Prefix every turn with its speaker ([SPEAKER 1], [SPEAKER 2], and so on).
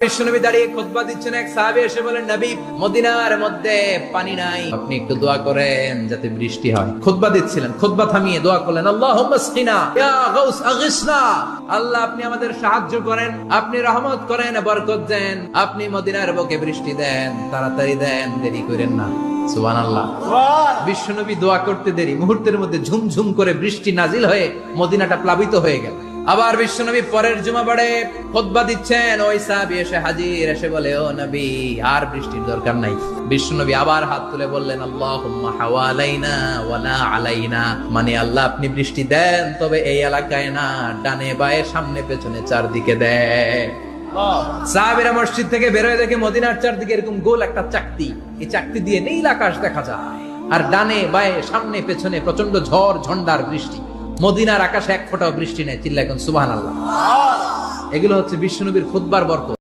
[SPEAKER 1] বিশ্বনবী দাঁড়িয়ে খুতবা দিচ্ছেন, এক সাহাবী এসে বলেন, নবী, মদিনার মধ্যে পানি নাই, আপনি একটু দোয়া করেন যাতে বৃষ্টি হয়। খুতবা দিচ্ছিলেন, খুতবা থামিয়ে দোয়া করলেন, আল্লাহুম্মা আসকিনা ইয়া গাউস আগিসনা, আল্লাহ আপনি আমাদের সাহায্য করেন, আপনি রহমত করেন, বরকত দেন, আপনি মদিনার বুকে বৃষ্টি দেন, তাড়াতাড়ি দেন, দেরি করেন না। সুবহানাল্লাহ। বিশ্বনবী দোয়া করতে দেরি, মুহূর্তের মধ্যে ঝুমঝুম করে বৃষ্টি নাজিল হয়ে মদিনাটা প্লাবিত হয়ে গেল। আবার বিশ্বনবী পরের জুমাবারে খুতবা দিচ্ছেন, ওই সাহাবী এসে হাজির, এসে বলে, ও নবী, আর বৃষ্টির দরকার নাই। বিশ্বনবী আবার হাত তুলে বললেন, আল্লাহুম্মা হাওয়ালাইনা ওয়ালা আলাইনা, মানে আল্লাহ আপনি বৃষ্টি দেন, তবে এই এলাকায় না, ডানে বায়ে সামনে পেছনে চারদিকে দেন। সাহাবীরা মসজিদ থেকে বের হয়ে দেখে মদিনার চারদিকে এরকম গোল একটা চাকতি, এই চাকতি দিয়ে নীল আকাশ দেখা যায়, আর ডানে বায়ে সামনে পেছনে প্রচন্ড ঝড় ঝন্ডার বৃষ্টি। মদিনার আকাশে এক ফোঁটাও বৃষ্টি নেই। চিল্লায় এখন সুবহানাল্লাহ। এগুলো হচ্ছে বিশ্বনবীর খুতবার বরকত।